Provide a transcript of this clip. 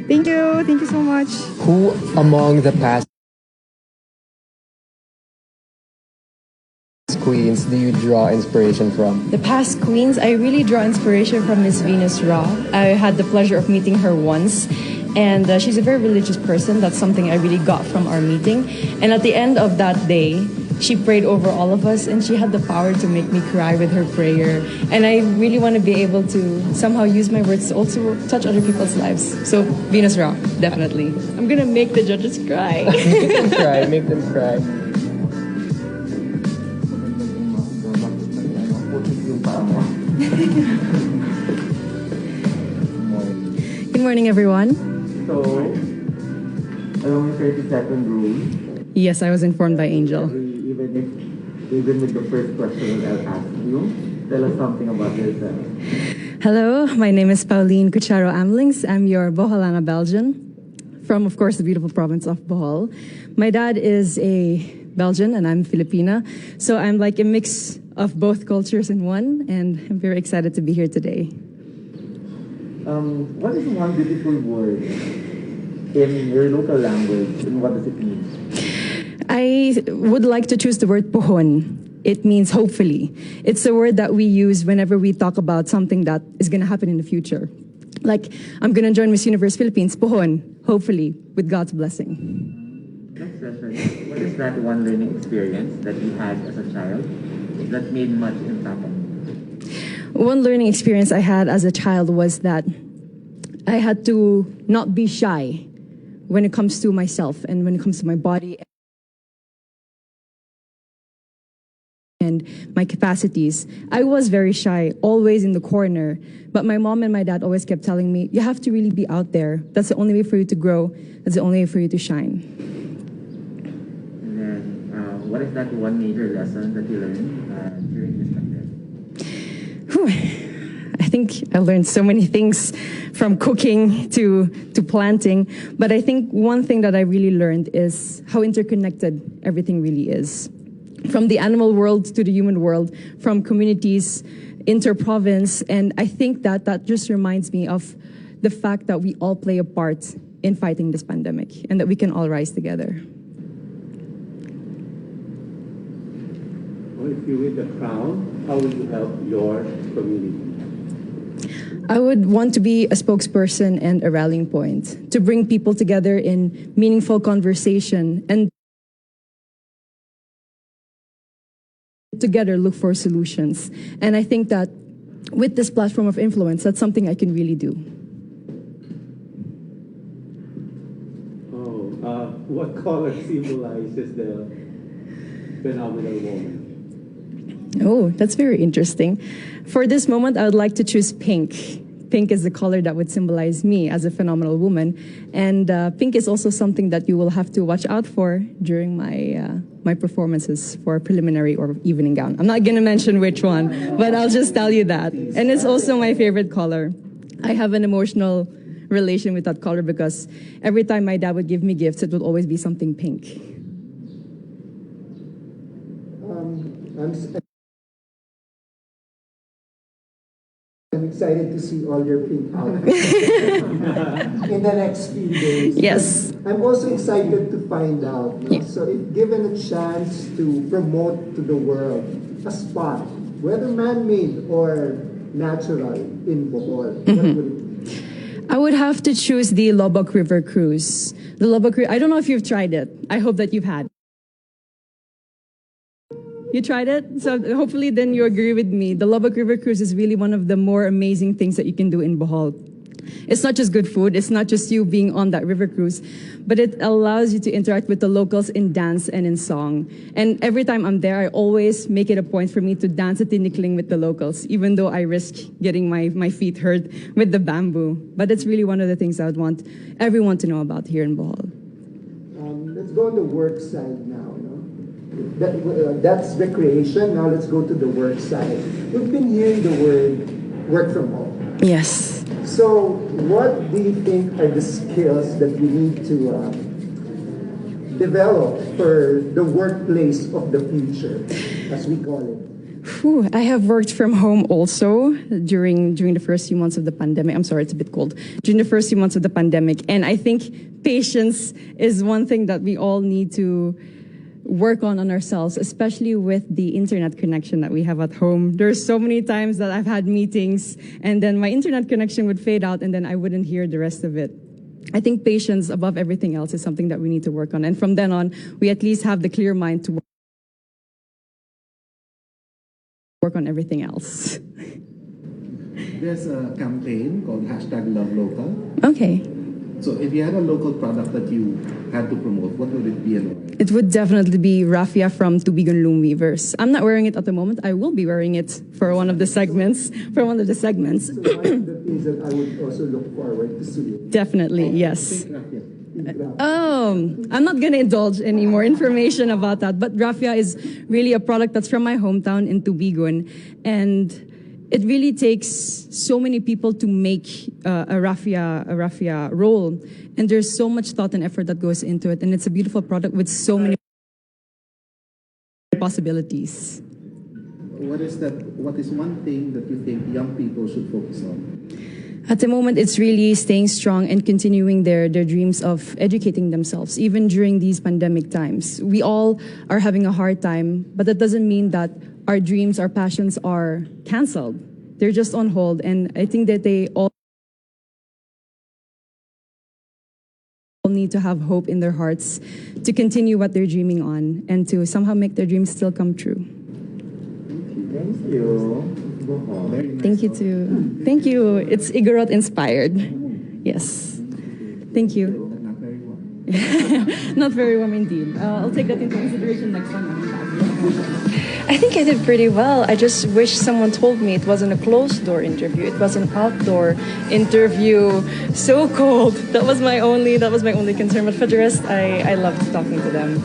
Thank you. Thank you so much. Who among the past queens do you draw inspiration from? The past queens, I really draw inspiration from Miss Venus Raw. I had the pleasure of meeting her once, and she's a very religious person. That's something I really got from our meeting. And at the end of that day, she prayed over all of us, and she had the power to make me cry with her prayer. And I really want to be able to somehow use my words to also touch other people's lives. So Venus Raw, definitely. I'm gonna make the judges cry. Make them cry. Make them cry. Good morning, everyone. So, along with 30-second rule. Yes, I was informed by Angel. Even with the first question I'll ask you, tell us something about yourself. Hello, my name is Pauline Amelinckx. I'm your Boholana Belgian from, of course, the beautiful province of Bohol. My dad is a Belgian and I'm Filipina, so I'm like a mix of both cultures in one, and I'm very excited to be here today. What is one beautiful word in your local language, and what does it mean? I would like to choose the word pohon. It means hopefully. It's a word that we use whenever we talk about something that is going to happen in the future. Like, I'm going to join Miss Universe Philippines, pohon, hopefully, with God's blessing. Next question. What is that one learning experience that you had as a child that made much impact on you? One learning experience I had as a child was that I had to not be shy when it comes to myself and when it comes to my body and my capacities. I was very shy, always in the corner, but my mom and my dad always kept telling me, you have to really be out there. That's the only way for you to grow. That's the only way for you to shine. And then, what is that one major lesson that you learned during this pandemic? I think I learned so many things from cooking to planting, but I think one thing that I really learned is how interconnected everything really is. From the animal world to the human world, from communities, inter-province, and I think that just reminds me of the fact that we all play a part in fighting this pandemic and that we can all rise together. Well, if you win the crown, how will you help your community? I would want to be a spokesperson and a rallying point to bring people together in meaningful conversation and together look for solutions. And I think that with this platform of influence, that's something I can really do. What color symbolizes the phenomenal woman? Oh, that's very interesting. For this moment, I would like to choose pink. Pink is the color that would symbolize me as a phenomenal woman. And pink is also something that you will have to watch out for during my performances for preliminary or evening gown. I'm not going to mention which one, but I'll just tell you that. And it's also my favorite color. I have an emotional relation with that color because every time my dad would give me gifts, it would always be something pink. I'm excited to see all your pink outfits in the next few days. Yes. I'm also excited to find out. No? Yeah. So if given a chance to promote to the world a spot, whether man-made or natural in Bohol, what would it be? I would have to choose the Lobok River Cruise. The Lobok River, I don't know if you've tried it. I hope that you've had. You tried it? So hopefully then you agree with me. The Lobok River Cruise is really one of the more amazing things that you can do in Bohol. It's not just good food, it's not just you being on that river cruise, but it allows you to interact with the locals in dance and in song. And every time I'm there, I always make it a point for me to dance at tinikling with the locals, even though I risk getting my feet hurt with the bamboo. But it's really one of the things I would want everyone to know about here in Bohol. Let's go on the work side now. That's recreation. Now let's go to the work side. We've been hearing the word work from home. Yes. So what do you think are the skills that we need to develop for the workplace of the future, as we call it? Whew, I have worked from home also during the first few months of the pandemic. I'm sorry, it's a bit cold. During the first few months of the pandemic. And I think patience is one thing that we all need to work on ourselves, especially with the internet connection that we have at home. There's so many times that I've had meetings and then my internet connection would fade out and then I wouldn't hear the rest of it. I think patience above everything else is something that we need to work on. And from then on, we at least have the clear mind to work on everything else. There's a campaign called #LoveLocal. Okay. So if you had a local product that you had to promote, what would it be and why? It would definitely be raffia from Tubigon Loom Weavers. I'm not wearing it at the moment. I will be wearing it for one of the segments. So one of the things that I would also look forward to see. Definitely, yes. Raffia. I'm not going to indulge any more information about that, but raffia is really a product that's from my hometown in Tubigon, and it really takes so many people to make a raffia roll, and there's so much thought and effort that goes into it, and it's a beautiful product with so many possibilities. What is one thing that you think young people should focus on? At the moment, it's really staying strong and continuing their dreams of educating themselves, even during these pandemic times. We all are having a hard time, but that doesn't mean that our dreams, our passions are canceled. They're just on hold, and I think that they all need to have hope in their hearts to continue what they're dreaming on and to somehow make their dreams still come true. Thank you. Very nice. Thank you too. Thank you. It's Igorot inspired. Yes. Thank you. Not very well. Not very warm indeed. I'll take that into consideration next time I'm back. I think I did pretty well. I just wish someone told me it wasn't a closed door interview. It was an outdoor interview. So cold. That was my only concern. But for the rest, I loved talking to them.